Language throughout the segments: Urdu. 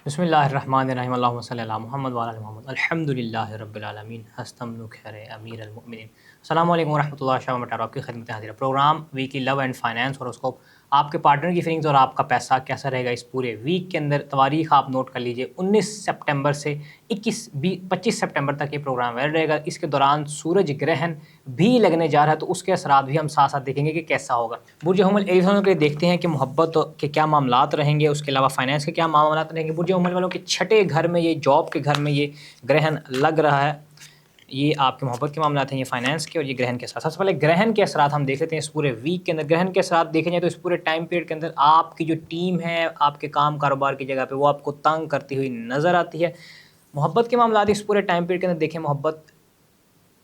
بسم اللہ الرحمن الرحیم اللہم صلی علی محمد وعلی آل محمد الحمدللہ رب العالمین ہستم خیر امیر المؤمنین۔ السلام علیکم ورحمۃ اللہ وبرکاتہ۔ آپ کی خدمت حاضر program weekly love and finance horoscope. آپ کے پارٹنر کی فیلنگز اور آپ کا پیسہ کیسا رہے گا اس پورے ویک کے اندر۔ تاریخ آپ نوٹ کر لیجئے، 19 سپٹمبر سے 25 سپٹمبر تک یہ پروگرام ویل رہے گا۔ اس کے دوران سورج گرہن بھی لگنے جا رہا ہے، تو اس کے اثرات بھی ہم ساتھ ساتھ دیکھیں گے کہ کیسا ہوگا۔ برج حمل ایریزون کے لیے دیکھتے ہیں کہ محبت کے کیا معاملات رہیں گے، اس کے علاوہ فائنانس کے کیا معاملات رہیں گے۔ برج حمل والوں کے چھٹے گھر میں، یہ جاب کے گھر میں یہ گرہن لگ رہا ہے۔ یہ آپ کے محبت کے معاملات ہیں، یہ فائنانس کے اور یہ گرہن کے ساتھ۔ سب سے پہلے گرہن کے اثرات ہم دیکھ لیتے ہیں اس پورے ویک کے اندر۔ گرہن کے اثرات دیکھیں جائیں تو اس پورے ٹائم پیریڈ کے اندر آپ کی جو ٹیم ہے آپ کے کام کاروبار کی جگہ پہ، وہ آپ کو تنگ کرتی ہوئی نظر آتی ہے۔ محبت کے معاملات اس پورے ٹائم پیریڈ کے اندر دیکھیں، محبت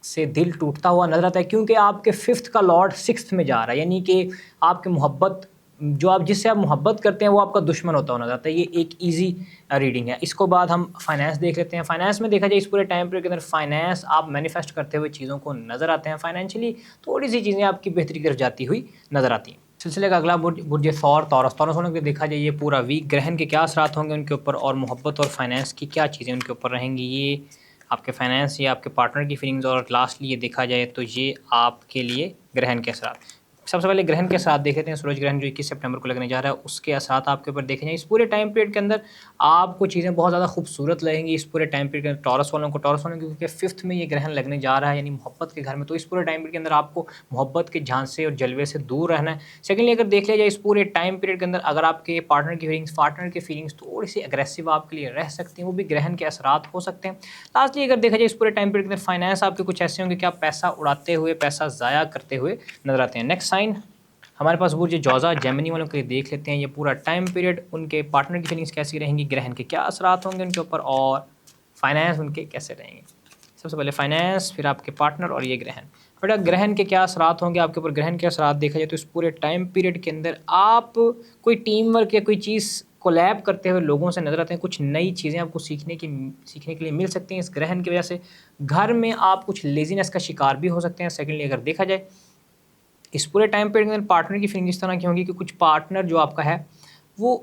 سے دل ٹوٹتا ہوا نظر آتا ہے، کیونکہ آپ کے 5th کا لارڈ 6th میں جا رہا ہے، یعنی کہ آپ کے محبت جو آپ جس سے آپ محبت کرتے ہیں وہ آپ کا دشمن ہوتا ہوا نظر آتا ہے۔ یہ ایک ایزی ریڈنگ ہے۔ اس کو بعد ہم فائنانس دیکھ لیتے ہیں۔ فائنانس میں دیکھا جائے اس پورے ٹائم پیریڈ کے اندر فائنانس آپ مینیفیسٹ کرتے ہوئے چیزوں کو نظر آتے ہیں۔ فائنینشلی تھوڑی سی چیزیں آپ کی بہتری کی طرف جاتی ہوئی نظر آتی ہیں۔ سلسلے کا اگلا برج ثور تورس والوں کو دیکھا جائے یہ پورا ویک گرہن کے کیا اثرات ہوں گے ان کے اوپر، اور محبت اور فائنانس کی کیا چیزیں ان کے اوپر رہیں گی۔ یہ آپ کے فائنانس یا آپ کے پارٹنر کی فیلنگز، اور لاسٹلی یہ دیکھا جائے تو یہ آپ کے لیے گرہن کے اثرات۔ سب سے پہلے گرہن کے اثرات دیکھ لیتے ہیں۔ سورج گرہن جو 21 سپٹمبر کو لگنے جا رہا ہے، اس کے اثرات آپ کے اوپر دیکھیں جائیں۔ اس پورے ٹائم پیریڈ کے اندر آپ کو چیزیں بہت زیادہ خوبصورت لگیں گی۔ اس پورے ٹائم پیریڈ کے اندر ٹورس والوں کو کیونکہ 5th میں یہ گرہن لگنے جا رہا ہے، یعنی محبت کے گھر میں، تو اس پورے ٹائم پیریڈ کے اندر آپ کو محبت کے جھانسے اور جلوے سے دور رہنا ہے۔ سیکنڈلی اگر دیکھ لیا جائے اس پورے ٹائم پیریڈ کے اندر اگر آپ کے پارٹنر کی فیلنگز تھوڑی سی اگریسو آپ کے لیے رہ سکتی ہیں، وہ بھی گرہن کے اثرات ہو سکتے ہیں۔ لاسٹلی اگر دیکھا جائے اس پورے ٹائم پیریڈ کے اندر فائنانس آپ کے کچھ ایسے ہوں گے کہ آپ پیسہ اڑاتے ہوئے، پیسہ ضائع کرتے ہوئے نظر آتے ہیں۔ نیکسٹ سائن ہمارے پاس برج جوزا جیمنی والوں کے لیے دیکھ لیتے ہیں یہ پورا ٹائم پیریڈ ان کے پارٹنر کی فیلنگز کیسی رہیں گی، گرہن کے کیا اثرات ہوں گے ان کے اوپر، اور فائنانس ان کے کیسے رہیں گے۔ سب سے پہلے فائنانس، پھر آپ کے پارٹنر اور یہ گرہن۔ بیٹا گرہن کے کیا اثرات ہوں گے آپ کے اوپر۔ گرہن کے اثرات دیکھا جائے تو اس پورے ٹائم پیریڈ کے اندر آپ کوئی ٹیم ورک یا کوئی چیز کولیب کرتے ہوئے لوگوں سے نظر آتے ہیں۔ کچھ نئی چیزیں آپ کو سیکھنے کے لیے مل سکتی ہیں اس گرہن کی وجہ سے۔ گھر میں آپ کچھ لیزینس کا شکار بھی ہو سکتے ہیں۔ سیکنڈلی اگر دیکھا جائے اس پورے ٹائم پیریڈ کے اندر پارٹنر کی فیلنگ اس طرح کی ہوگی کہ کچھ پارٹنر جو آپ کا ہے وہ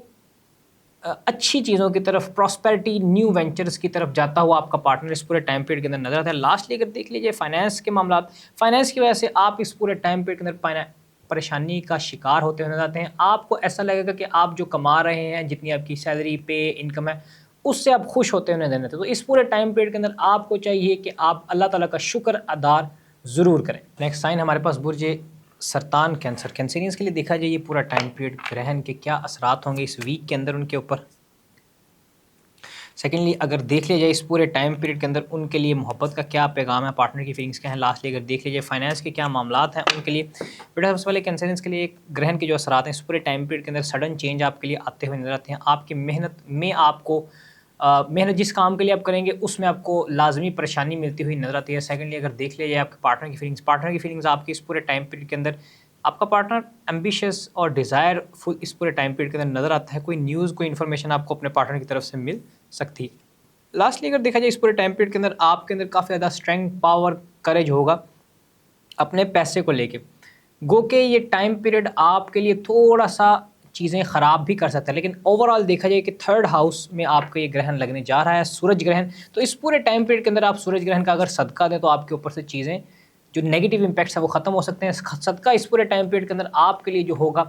اچھی چیزوں کی طرف، پراسپیرٹی، نیو وینچرز کی طرف جاتا ہوا آپ کا پارٹنر اس پورے ٹائم پیریڈ کے اندر نظر آتا ہے۔ لاسٹلی اگر دیکھ لیجیے فائنانس کے معاملات، فائنانس کی وجہ سے آپ اس پورے ٹائم پیریڈ کے اندر پریشانی کا شکار ہوتے ہوئے نظر آتے ہیں۔ آپ کو ایسا لگے گا کہ آپ جو کما رہے ہیں، جتنی آپ کی سیلری، پے، انکم ہے، اس سے آپ خوش ہوتے ہوئے نظر آتے ہیں۔ تو اس پورے ٹائم پیریڈ کے اندر آپ کو چاہیے کہ آپ اللہ تعالیٰ کا شکر ادا ضرور کریں۔ نیکسٹ سائن ہمارے پاس برج سرطان کینسر۔ کینسرینز کے لیے دیکھا جائے یہ پورا ٹائم پیریڈ گرہن کے کیا اثرات ہوں گے اس ویک کے اندر ان کے اوپر۔ سیکنڈلی اگر دیکھ لیا جائے اس پورے ٹائم پیریڈ کے اندر ان کے لیے محبت کا کیا پیغام ہے، پارٹنر کی فیلنگز کیا ہیں۔ لاسٹلی اگر دیکھ لیجیے فائنانس کے کیا معاملات ہیں ان کے لیے۔ بیٹا سب سے پہلے کینسرینز کے لیے ایک گرہن کے جو اثرات ہیں اس پورے ٹائم پیریڈ کے اندر سڈن چینج آپ کے لیے آتے ہوئے نظر آتے ہیں۔ آپ کی محنت میں آپ کو محنت جس کام کے لیے آپ کریں گے اس میں آپ کو لازمی پریشانی ملتی ہوئی نظر آتی ہے۔ سیکنڈلی اگر دیکھ لیا جائے آپ کے پارٹنر کی فیلنگز آپ کی اس پورے ٹائم پیریڈ کے اندر، آپ کا پارٹنر ایمبیشیس اور ڈیزائر فل اس پورے ٹائم پیریڈ کے اندر نظر آتا ہے۔ کوئی نیوز، کوئی انفارمیشن آپ کو اپنے پارٹنر کی طرف سے مل سکتی ہے۔ لاسٹلی اگر دیکھا جائے اس پورے ٹائم پیریڈ کے اندر آپ کے اندر کافی زیادہ اسٹرینتھ، پاور، کریج ہوگا اپنے پیسے کو لے کے۔ گو کہ یہ ٹائم پیریڈ آپ کے لیے تھوڑا سا چیزیں خراب بھی کر سکتا ہے، لیکن اوورآل دیکھا جائے کہ 3rd ہاؤس میں آپ کا یہ گرہن لگنے جا رہا ہے، سورج گرہن۔ تو اس پورے ٹائم پیریڈ کے اندر آپ سورج گرہن کا اگر صدقہ دیں تو آپ کے اوپر سے چیزیں جو نیگیٹو امپیکٹس ہیں وہ ختم ہو سکتے ہیں۔ صدقہ اس پورے ٹائم پیریڈ کے اندر آپ کے لیے جو ہوگا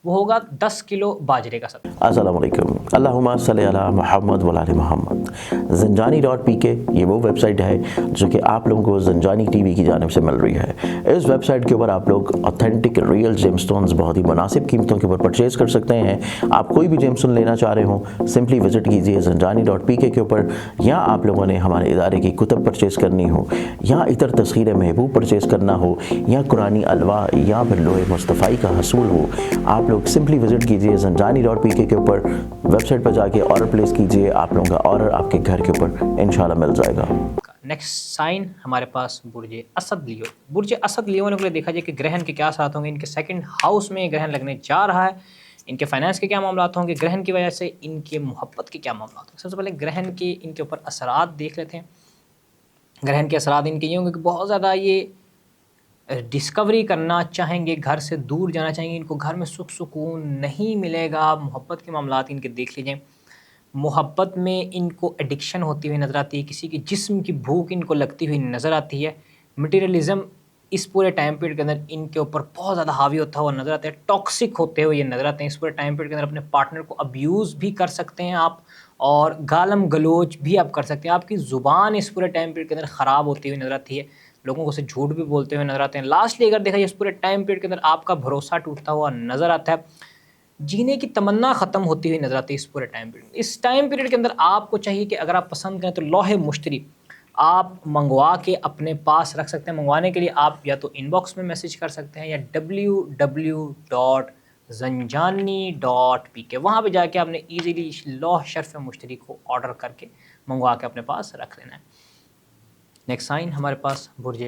وہ ہوگا 10 کلو باجرے کا صدقہ۔ السلام علیکم، اللہم صلی علی محمد وعلی آل محمد۔ زنجانی.pk یہ وہ ویب سائٹ ہے جو کہ آپ لوگوں کو زنجانی ٹی وی کی جانب سے مل رہی ہے۔ اس ویب سائٹ کے اوپر آپ لوگ اوتھینٹک ریئل جیم سٹونز بہت ہی مناسب قیمتوں کے اوپر پرچیز کر سکتے ہیں۔ آپ کوئی بھی جیم سٹون لینا چاہ رہے ہوں سمپلی وزٹ کیجیے زنجانی.pk کے اوپر، یا آپ لوگوں نے ہمارے ادارے کی کتب پرچیز کرنی ہو، یا عطر تسخیر محبوب پرچیز کرنا ہو، یا قرآنی الواح، یا پھر لوح مصطفی کا حصول ہو، آپ لوگ سمپلی وزٹ کیجیے زنجانی.pk کے اوپر، ویب سائٹ پر جا کے آرڈر پلیس کیجیے۔ آپ لوگوں کا آرڈر آپ کے گھر کے اوپر انشاءاللہ مل جائے گا۔ نیکسٹ سائن ہمارے پاس برج اسد لیو۔ برج اسد لیو نے دیکھا جائے کہ گرہن کے کیا اثرات ہوں گے۔ ان کے 2nd ہاؤس میں گرہن لگنے جا رہا ہے۔ ان کے فائنانس کے کیا معاملات ہوں گے، گرہن کی وجہ سے ان کے محبت کے کیا معاملات ہوں گے۔ سب سے پہلے گرہن کے ان کے اوپر اثرات دیکھ لیتے ہیں۔ گرہن کے اثرات ان کے یہ ہوں گے کہ بہت زیادہ یہ ڈسکوری کرنا چاہیں گے، گھر سے دور جانا چاہیں گے، ان کو گھر میں سکون نہیں ملے گا۔ محبت کے معاملات ان کے دیکھ لیجئے، محبت میں ان کو ایڈکشن ہوتی ہوئی نظر آتی ہے, کسی کی جسم کی بھوک ان کو لگتی ہوئی نظر آتی ہے. مٹیریلزم اس پورے ٹائم پیریڈ کے اندر ان کے اوپر بہت زیادہ حاوی ہوتا ہوا نظر آتا ہے, ٹاکسک ہوتے ہوئے یہ نظر آتے ہیں. اس پورے ٹائم پیریڈ کے اندر اپنے پارٹنر کو ابیوز بھی کر سکتے ہیں آپ, اور گالم گلوچ بھی آپ کر سکتے ہیں. آپ کی زبان اس پورے ٹائم پیریڈ کے اندر خراب ہوتی ہوئی نظر آتی ہے, لوگوں کو سے جھوٹ بھی بولتے ہوئے نظر آتے ہیں. لاسٹلی اگر دیکھا جائے اس پورے ٹائم پیریڈ کے اندر آپ کا بھروسہ ٹوٹتا ہوا نظر آتا ہے, جینے کی تمنا ختم ہوتی ہوئی نظر آتی ہے اس پورے ٹائم پیریڈ. اس ٹائم پیریڈ کے اندر آپ کو چاہیے کہ اگر آپ پسند کریں تو لوح مشتری آپ منگوا کے اپنے پاس رکھ سکتے ہیں. منگوانے کے لیے آپ یا تو ان باکس میں میسیج کر سکتے ہیں یا www.zanjani.pk وہاں پہ جا کے آپ نے ایزیلی لوح شرف مشتری کو آرڈر کر کے منگوا کے اپنے پاس رکھ لینا ہے. نیکسٹ سائن ہمارے پاس برج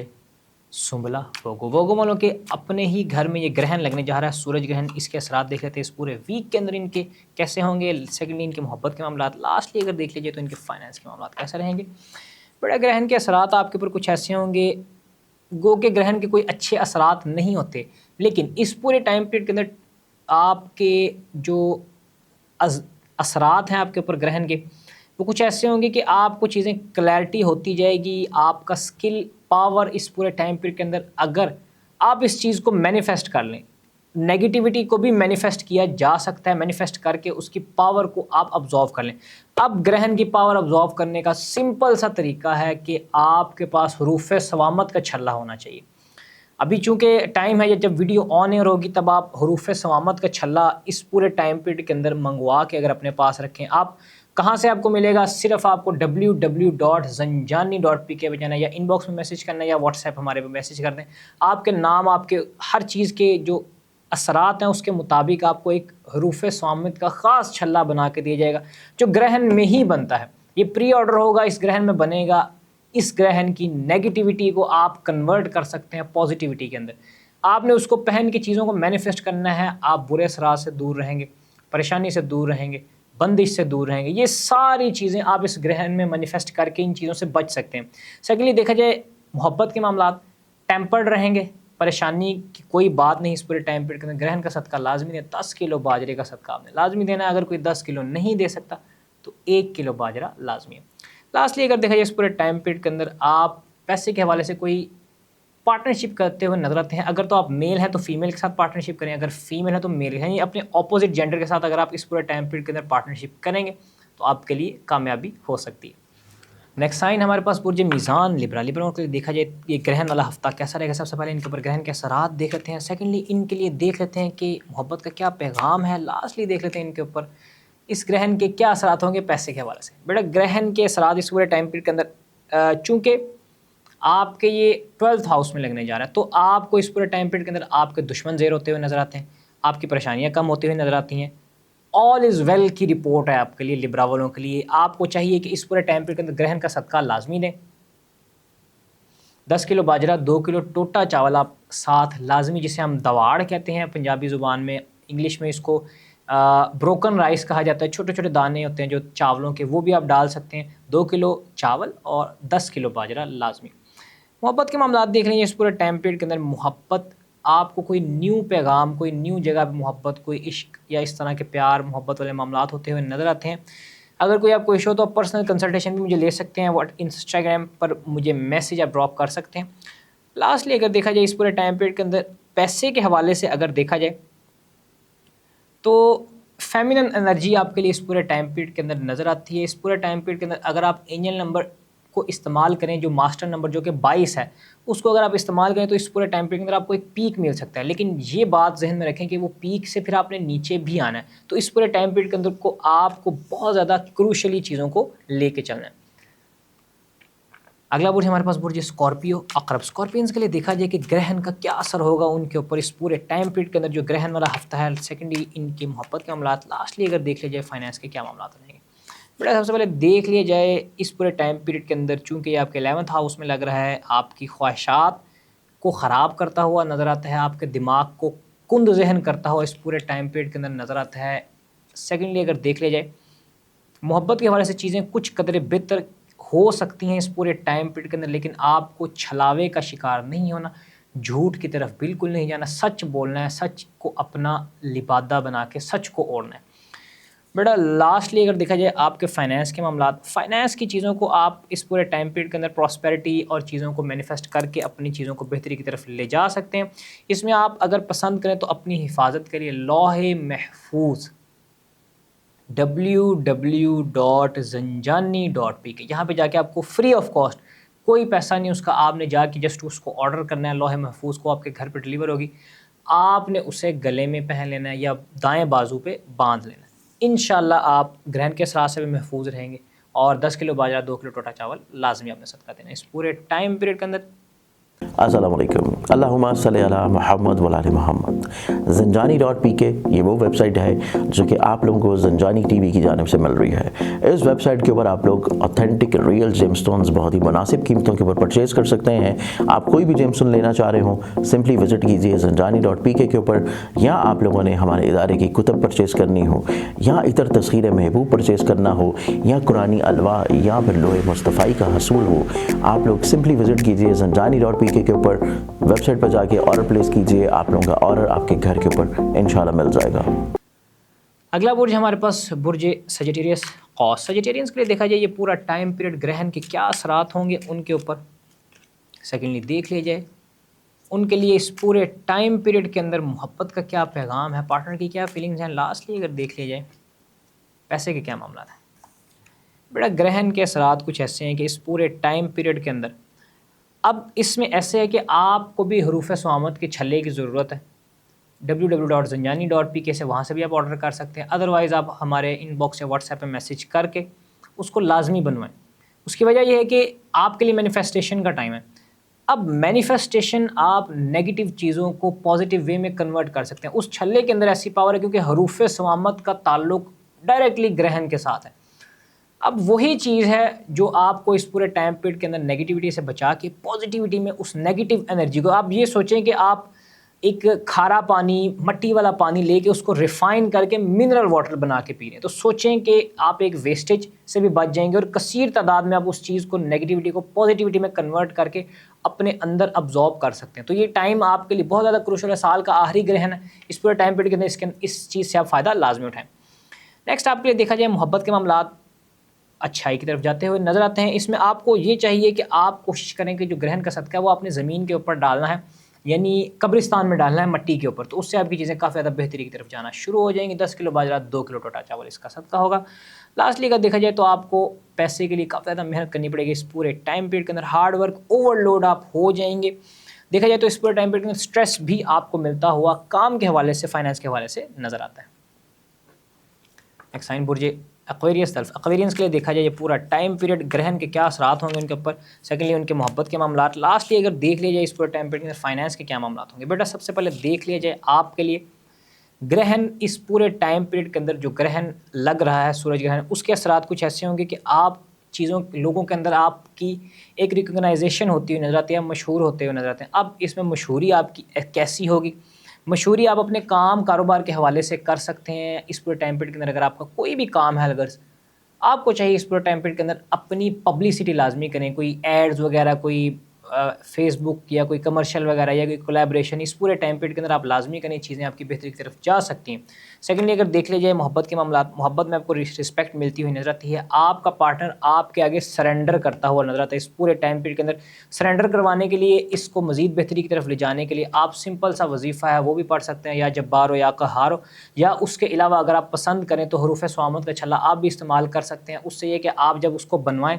سنبلا ووگو والوں کے اپنے ہی گھر میں یہ گرہن لگنے جا رہا ہے, سورج گرہن. اس کے اثرات دیکھ لیتے ہیں اس پورے ویک کے اندر ان کے کیسے ہوں گے. سیکنڈلی ان کے محبت کے معاملات, لاسٹلی اگر دیکھ لیجیے تو ان کے فائنانس کے معاملات کیسے رہیں گے. بڑے گرہن کے اثرات آپ کے اوپر کچھ ایسے ہوں گے, گو کے گرہن کے کوئی اچھے اثرات نہیں ہوتے, لیکن اس پورے ٹائم پیریڈ کے اندر آپ کے جو اثرات ہیں آپ کے اوپر گرہن کے, وہ کچھ ایسے ہوں گے کہ آپ کو چیزیں کلیئرٹی ہوتی جائے گی. آپ کا اسکل پاور اس پورے ٹائم پیریڈ کے اندر اگر آپ اس چیز کو مینیفیسٹ کر لیں, نیگیٹیوٹی کو بھی مینیفیسٹ کیا جا سکتا ہے, مینیفیسٹ کر کے اس کی پاور کو آپ ابزارو کر لیں. اب گرہن کی پاور ابزارو کرنے کا سمپل سا طریقہ ہے کہ آپ کے پاس حروف صوامت کا چھلا ہونا چاہیے. ابھی چونکہ ٹائم ہے جب ویڈیو آن ایئر ہوگی تب آپ حروف صوامت کا چھلا اس پورے ٹائم پیریڈ کے اندر منگوا کے اگر اپنے پاس رکھیں. آپ کہاں سے آپ کو ملے گا, صرف آپ کو www.zanjani.pk پہ جانا ہے, یا ان باکس میں میسیج کرنا ہے, یا واٹس ایپ ہمارے پہ میسیج کر دیں. آپ کے نام, آپ کے ہر چیز کے جو اثرات ہیں اس کے مطابق آپ کو ایک حروف صوامت کا خاص چھلا بنا کے دیا جائے گا, جو گرہن میں ہی بنتا ہے. یہ پری آرڈر ہوگا, اس گرہن میں بنے گا. اس گرہن کی نیگیٹیوٹی کو آپ کنورٹ کر سکتے ہیں پازیٹیوٹی کے اندر. آپ نے اس کو پہن کے چیزوں کو مینیفیسٹ کرنا ہے. آپ برے اثرات سے دور رہیں گے, پریشانی سے دور رہیں گے, بندش سے دور رہیں گے. یہ ساری چیزیں آپ اس گرہن میں مینیفیسٹ کر کے ان چیزوں سے بچ سکتے ہیں. سیکنڈلی دیکھا جائے محبت کے معاملات ٹیمپرڈ رہیں گے, پریشانی کی کوئی بات نہیں. اس پورے ٹائم پیریڈ کے اندر گرہن کا صدقہ لازمی ہے. 10 کلو باجرے کا صدقہ آپ نے لازمی دینا ہے. اگر کوئی 10 کلو نہیں دے سکتا تو 1 کلو باجرہ لازمی ہے. لاسٹلی اگر دیکھا جائے اس پورے ٹائم پیریڈ کے اندر آپ پیسے کے حوالے سے کوئی پارٹنرشپ کرتے ہوئے نظر آتے ہیں. اگر تو آپ میل ہیں تو فیمیل کے ساتھ پارٹنرشپ کریں, اگر فیمیل ہے تو میل, یعنی اپنے اپوزٹ جینڈر کے ساتھ اگر آپ اس پورے ٹائم پیریڈ کے اندر پارٹنرشپ کریں گے تو آپ کے لیے کامیابی ہو سکتی ہے. نیکسٹ سائن ہمارے پاس برج میزان لیبرا کے لیے دیکھا جائے یہ گرہن والا ہفتہ کیسا رہے گا. سب سے پہلے ان کے اوپر گرہن کے اثرات دیکھ لیتے ہیں. سیکنڈلی ان کے لیے دیکھ لیتے ہیں کہ محبت کا کیا پیغام ہے. لاسٹلی دیکھ لیتے ہیں ان کے اوپر اس گرہن کے کیا اثرات ہوں گے پیسے کے حوالے سے. بیٹا گرہن کے اثرات اس پورے ٹائم پیریڈ کے اندر چونکہ آپ کے یہ 12th ہاؤس میں لگنے جا رہا ہے, تو آپ کو اس پورے ٹائم پیریڈ کے اندر آپ کے دشمن زیر ہوتے ہوئے نظر آتے ہیں, آپ کی پریشانیاں کم ہوتی ہوئی نظر آتی ہیں. آل از ویل کی رپورٹ ہے آپ کے لیے لبرا والوں کے لیے. آپ کو چاہیے کہ اس پورے ٹائم پیریڈ کے اندر گرہن کا صدقہ لازمی دیں. 10 کلو باجرہ, 2 کلو ٹوٹا چاول آپ ساتھ لازمی, جسے ہم دواڑ کہتے ہیں پنجابی زبان میں, انگلش میں اس کو بروکن رائس کہا جاتا ہے. چھوٹے چھوٹے دانے ہوتے ہیں جو چاولوں کے, وہ بھی آپ ڈال سکتے ہیں. 2 کلو چاول اور 10 کلو باجرہ لازمی. محبت کے معاملات دیکھ لیں اس پورے ٹائم پیریڈ کے اندر. محبت آپ کو کوئی نیو پیغام, کوئی نیو جگہ پہ محبت, کوئی عشق یا اس طرح کے پیار محبت والے معاملات ہوتے ہوئے نظر آتے ہیں. اگر کوئی آپ کو ایشو ہو تو آپ پرسنل کنسلٹیشن بھی مجھے لے سکتے ہیں. انسٹاگرام پر مجھے میسیج آپ ڈراپ کر سکتے ہیں. لاسٹلی اگر دیکھا جائے اس پورے ٹائم پیریڈ کے اندر پیسے کے حوالے سے اگر دیکھا جائے تو فیمینن انرجی آپ کے لیے اس پورے ٹائم پیریڈ کے اندر نظر آتی ہے. اس پورے ٹائم پیریڈ کے اندر اگر آپ اینجل نمبر کو استعمال کریں, جو ماسٹر نمبر جو کہ 22 ہے, اس کو اگر آپ استعمال کریں تو اس پورے ٹائم پیریڈ کے اندر آپ کو ایک پیک مل سکتا ہے. لیکن یہ بات ذہن میں رکھیں کہ وہ پیک سے پھر آپ نے نیچے بھی آنا ہے. تو اس پورے ٹائم پیریڈ کے اندر کو آپ کو بہت زیادہ کروشلی چیزوں کو لے کے چلنا ہے. اگلا برج ہمارے پاس برج اسکارپیو عقرب. اسکارپینس کے لیے دیکھا جائے کہ گرہن کا کیا اثر ہوگا ان کے اوپر اس پورے ٹائم پیریڈ کے اندر جو گرہن والا ہفتہ ہے. سیکنڈلی ان کی محبت کے معاملات. لاسٹلی اگر دیکھ لیا جائے فائنانس کے کیا معاملات رہیں گے. بیٹا سب سے پہلے دیکھ لیا جائے اس پورے ٹائم پیریڈ کے اندر, چونکہ یہ آپ کے 11th ہاؤس میں لگ رہا ہے, آپ کی خواہشات کو خراب کرتا ہوا نظر آتا ہے, آپ کے دماغ کو کند ذہن کرتا ہوا اس پورے ٹائم پیریڈ کے اندر نظر آتا ہے. سیکنڈلی اگر دیکھ لیا جائے محبت کے حوالے سے چیزیں کچھ قدرے بہتر ہو سکتی ہیں اس پورے ٹائم پیریڈ کے اندر, لیکن آپ کو چھلاوے کا شکار نہیں ہونا, جھوٹ کی طرف بالکل نہیں جانا, سچ بولنا ہے, سچ کو اپنا لبادہ بنا کے سچ کو اوڑھنا ہے. بیٹا لاسٹلی اگر دیکھا جائے آپ کے فائنینس کے معاملات، فائنینس کی چیزوں کو آپ اس پورے ٹائم پیریڈ کے اندر پراسپیرٹی اور چیزوں کو مینیفیسٹ کر کے اپنی چیزوں کو بہتری کی طرف لے جا سکتے ہیں. اس میں آپ اگر پسند کریں تو اپنی حفاظت کے لیے لوح محفوظ www.zanjani.pk یہاں پہ جا کے آپ کو فری آف کاسٹ، کوئی پیسہ نہیں اس کا، آپ نے جا کے جسٹ اس کو آرڈر کرنا ہے. لوح محفوظ کو آپ کے گھر پہ ڈلیور ہوگی، آپ نے اسے گلے میں پہن لینا ہے یا دائیں بازو پہ باندھ لینا ہے. انشاءاللہ آپ گرہن کے اثرات سے بھی محفوظ رہیں گے. اور 10 کلو باجرہ 2 کلو ٹوٹا چاول لازمی آپ نے صدقہ دینا اس پورے ٹائم پیریڈ کے اندر. السلام علیکم. اللہم صلی علی محمد وعلی محمد. zanjani.pk یہ وہ ویب سائٹ ہے جو کہ آپ لوگوں کو زنجانی ٹی وی کی جانب سے مل رہی ہے. اس ویب سائٹ کے اوپر آپ لوگ اوتھینٹک ریئل جیم سٹونز بہت ہی مناسب قیمتوں کے اوپر پرچیز کر سکتے ہیں. آپ کوئی بھی جیم سٹون لینا چاہ رہے ہوں سمپلی وزٹ کیجیے zanjani.pk کے اوپر. یا آپ لوگوں نے ہمارے ادارے کی کتب پرچیز کرنی ہو، یا عطر تسخیر محبوب پرچیز کرنا ہو، یا قرآنی الواح، یا پھر لوح مصطفی کا حصول ہو، آپ لوگ سمپلی وزٹ کیجیے zanjani.pk کے اوپر. ویب سائٹ پر جا کے آرڈر پلیس کیجئے، آپ لوگوں کا آرڈر آپ کے گھر کے اوپر انشاءاللہ مل جائے گا. اگلا برج ہمارے پاس برج سجیٹیریس قوس. سجیٹیرینس کے لیے دیکھا جائے یہ پورا ٹائم پیریڈ گرہن کے کیا اثرات ہوں گے ان کے اوپر سیکنڈلی دیکھ لیا جائے. ان کے لیے اس پورے ٹائم پیریڈ کے اندر محبت کا کیا پیغام ہے، پارٹنر کی کیا فیلنگز ہیں. لاسٹلی اگر دیکھ لیا جائے پیسے کے کیا معاملات ہیں. بیٹا گرہن کے اثرات کچھ ایسے ہیں کہ اس پورے ٹائم پیریڈ کے اندر اب اس میں ایسے ہے کہ آپ کو بھی حروف سوامت کے چھلے کی ضرورت ہے. www.zanjani.pk سے وہاں سے بھی آپ آرڈر کر سکتے ہیں. ادروائز آپ ہمارے ان باکس یا واٹس ایپ پہ میسیج کر کے اس کو لازمی بنوائیں. اس کی وجہ یہ ہے کہ آپ کے لیے مینیفیسٹیشن کا ٹائم ہے. اب مینیفیسٹیشن آپ نیگیٹو چیزوں کو پازیٹیو وے میں کنورٹ کر سکتے ہیں. اس چھلے کے اندر ایسی پاور ہے کیونکہ حروف سوامت کا تعلق ڈائریکٹلی گرہن کے ساتھ ہے. اب وہی چیز ہے جو آپ کو اس پورے ٹائم پیریڈ کے اندر نیگیٹیوٹی سے بچا کے پازیٹیوٹی میں اس نیگیٹو انرجی کو، آپ یہ سوچیں کہ آپ ایک کھارا پانی، مٹی والا پانی لے کے اس کو ریفائن کر کے منرل واٹر بنا کے پی رہے ہیں، تو سوچیں کہ آپ ایک ویسٹیج سے بھی بچ جائیں گے اور کثیر تعداد میں آپ اس چیز کو نیگیٹیوٹی کو پازیٹیوٹی میں کنورٹ کر کے اپنے اندر ابزارب کر سکتے ہیں. تو یہ ٹائم آپ کے لیے بہت زیادہ کروشل ہے. سال کا آخری گرہن ہے، اس پورے ٹائم پیریڈ کے اندر اس چیز سے آپ فائدہ لازمی اٹھائیں. نیکسٹ آپ کے لیے دیکھا جائے محبت کے معاملات اچھائی کی طرف جاتے ہوئے نظر آتے ہیں. اس میں آپ کو یہ چاہیے کہ آپ کوشش کریں کہ جو گرہن کا صدقہ ہے وہ اپنے زمین کے اوپر ڈالنا ہے، یعنی قبرستان میں ڈالنا ہے مٹی کے اوپر. تو اس سے آپ کی چیزیں کافی زیادہ بہتری کی طرف جانا شروع ہو جائیں گی. 10 کلو باجرہ 2 کلو ٹوٹا چاول اس کا صدقہ ہوگا. لاسٹلی اگر دیکھا جائے تو آپ کو پیسے کے لیے کافی زیادہ محنت کرنی پڑے گی. اس پورے ٹائم پیریڈ کے اندر ہارڈ ورک اوور لوڈ آپ ہو جائیں گے. دیکھا جائے تو اس پورے ٹائم پیریڈ کے اندر اسٹریس بھی آپ کو ملتا ہوا کام کے حوالے سے، فائنینس کے حوالے سے نظر آتا ہے. نیکسٹ سائن برج ایکویریس طرف. ایکویرینس کے لیے دیکھا جائے یہ پورا ٹائم پیریڈ گرہن کے کیا اثرات ہوں گے ان کے اوپر. سیکنڈلی ان کے محبت کے معاملات. لاسٹلی اگر دیکھ لیا جائے اس پورے ٹائم پیریڈ کے اندر فائنینس کے کیا معاملات ہوں گے. بیٹا سب سے پہلے دیکھ لیا جائے آپ کے لیے گرہن اس پورے ٹائم پیریڈ کے اندر جو گرہن لگ رہا ہے، سورج گرہن، اس کے اثرات کچھ ایسے ہوں گے کہ آپ چیزوں لوگوں کے اندر آپ کی ایک ریکگنائزیشن ہوتی ہوئی نظر آتی ہے، مشہور ہوتے ہوئے نظر آتے ہیں. اب اس میں مشہوری آپ کی کیسی ہوگی؟ مشہوری آپ اپنے کام کاروبار کے حوالے سے کر سکتے ہیں. اس پورے ٹائم پیریڈ کے اندر اگر آپ کا کوئی بھی کام ہے، اگر آپ کو چاہیے اس پورے ٹائم پیریڈ کے اندر اپنی پبلسٹی لازمی کریں. کوئی ایڈز وغیرہ، کوئی فیس بک یا کوئی کمرشل وغیرہ یا کوئی کولیبریشن اس پورے ٹائم پیریڈ کے اندر آپ لازمی کریں. چیزیں آپ کی بہتری کی طرف جا سکتی ہیں. سیکنڈلی اگر دیکھ لیا جائے محبت کے معاملات. محبت میں آپ کو رسپیکٹ ملتی ہوئی نظر آتی ہے. آپ کا پارٹنر آپ کے آگے سرنڈر کرتا ہوا نظر آتا ہے. اس پورے ٹائم پیریڈ کے اندر سرنڈر کروانے کے لیے، اس کو مزید بہتری کی طرف لے جانے کے لیے آپ سمپل سا وظیفہ ہے وہ بھی پڑھ سکتے ہیں، یا جبار ہو یا قہار ہو، یا اس کے علاوہ اگر آپ پسند کریں تو حروف سوامت کا چھلا آپ بھی استعمال کر سکتے ہیں. اس سے یہ کہ آپ جب اس کو بنوائیں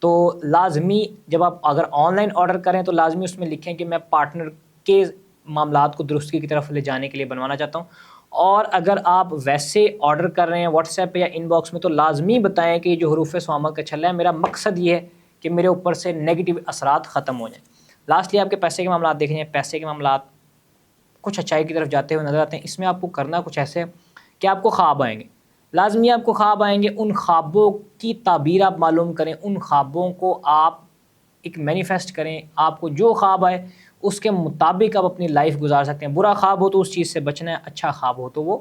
تو لازمی، جب آپ اگر آن لائن آرڈر کریں تو لازمی اس میں لکھیں کہ میں پارٹنر کے معاملات کو درستگی کی طرف لے جانے کے لیے بنوانا چاہتا ہوں. اور اگر آپ ویسے آرڈر کر رہے ہیں واٹس ایپ پہ یا ان باکس میں تو لازمی بتائیں کہ جو حروف سوامت کا چھلا ہے میرا مقصد یہ ہے کہ میرے اوپر سے نیگیٹو اثرات ختم ہو جائیں. لاسٹلی آپ کے پیسے کے معاملات دیکھیں. پیسے کے معاملات کچھ اچھائی کی طرف جاتے ہوئے نظر آتے ہیں. اس میں آپ کو کرنا کچھ ایسے کہ آپ کو خواب آئیں گے، لازمی آپ کو خواب آئیں گے. ان خوابوں کی تعبیر آپ معلوم کریں، ان خوابوں کو آپ ایک مینیفیسٹ کریں. آپ کو جو خواب آئے اس کے مطابق آپ اپنی لائف گزار سکتے ہیں. برا خواب ہو تو اس چیز سے بچنا ہے، اچھا خواب ہو تو وہ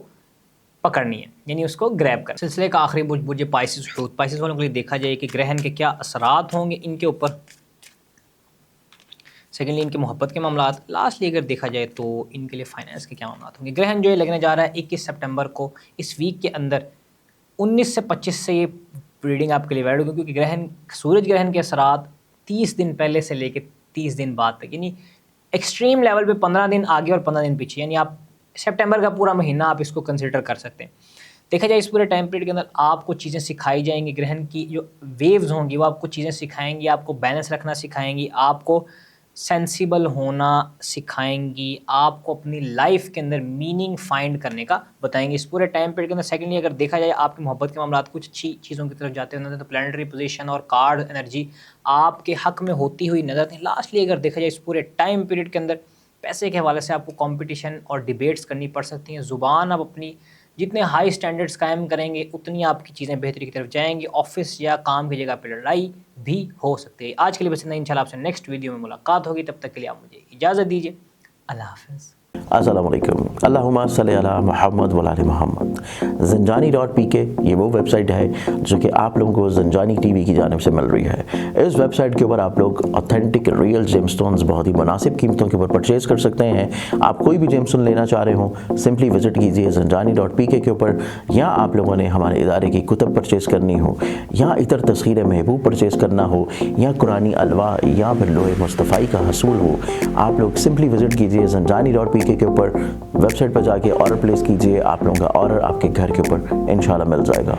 پکڑنی ہے، یعنی اس کو گریب کریں. سلسلے کا آخری برج پائسس حوت. پائسس والوں کے لیے دیکھا جائے کہ گرہن کے کیا اثرات ہوں گے ان کے اوپر. سیکنڈلی ان کے محبت کے معاملات. لاسٹلی اگر دیکھا جائے تو ان کے لیے فائنینس کے کیا معاملات ہوں گے. گرہن جو یہ لگنے جا رہا ہے 21 سپٹمبر کو، اس ویک کے اندر 19 سے 25 سے یہ ریڈنگ آپ کے لیے ویلڈ ہوگی، کیونکہ سورج گرہن کے اثرات 30 دن پہلے سے لے کے 30 دن بعد تک، یعنی ایکسٹریم لیول پہ 15 دن آگے اور 15 دن پیچھے، یعنی آپ سپٹمبر کا پورا مہینہ آپ اس کو کنسیڈر کر سکتے ہیں۔ دیکھا جائے اس پورے ٹائم پیریڈ کے اندر آپ کو چیزیں سکھائی جائیں گی، گرہن کی جو ویوز ہوں گی وہ آپ کو چیزیں سکھائیں گی، آپ کو بیلنس رکھنا سکھائیں گی، آپ کو سینسیبل ہونا سکھائیں گی، آپ کو اپنی لائف کے اندر میننگ فائنڈ کرنے کا بتائیں گے اس پورے ٹائم پیریڈ کے اندر۔ سیکنڈلی اگر دیکھا جائے آپ کی محبت کے معاملات کچھ اچھی چیزوں کی طرف جاتے ہیں تو پلانیٹری پوزیشن اور کارڈ انرجی آپ کے حق میں ہوتی ہوئی نظر آتی ہے۔ لاسٹلی اگر دیکھا جائے اس پورے ٹائم پیریڈ کے اندر پیسے کے حوالے سے آپ کو کمپٹیشن اور ڈیبیٹس کرنی پڑ سکتی ہیں، زبان آپ اپنی جتنے ہائی سٹینڈرڈز قائم کریں گے اتنی آپ کی چیزیں بہتری کی طرف جائیں گی، آفس یا کام کی جگہ پہ لڑائی بھی ہو سکتی ہے۔ آج کے لیے بس اتنا ہی، انشاءاللہ آپ سے نیکسٹ ویڈیو میں ملاقات ہوگی، تب تک کے لیے آپ مجھے اجازت دیجیے، اللہ حافظ۔ السلام علیکم، اللہم صلی علی محمد وعلی محمد۔ زنجانی.pk یہ وہ ویب سائٹ ہے جو کہ آپ لوگوں کو زنجانی ٹی وی کی جانب سے مل رہی ہے۔ اس ویب سائٹ کے اوپر آپ لوگ اوتھینٹک ریئل جیم سٹونز بہت ہی مناسب قیمتوں کے اوپر پرچیز کر سکتے ہیں۔ آپ کوئی بھی جیم سٹون لینا چاہ رہے ہوں سمپلی وزٹ کیجیے زنجانی.pk کے اوپر، یا آپ لوگوں نے ہمارے ادارے کی کتب پرچیز کرنی ہو، یا اتر تذخیر محبوب پرچیز کرنا ہو، یا قرآنی الوا، یا پھر لوح مصطفی کا حصول ہو، آپ لوگ سمپلی وزٹ کیجیے زنجانی.pk کے اوپر، ویب سائٹ پر جا کے آرڈر پلیس کیجئے، آپ لوگوں کا آرڈر آپ کے گھر کے اوپر انشاءاللہ مل جائے گا۔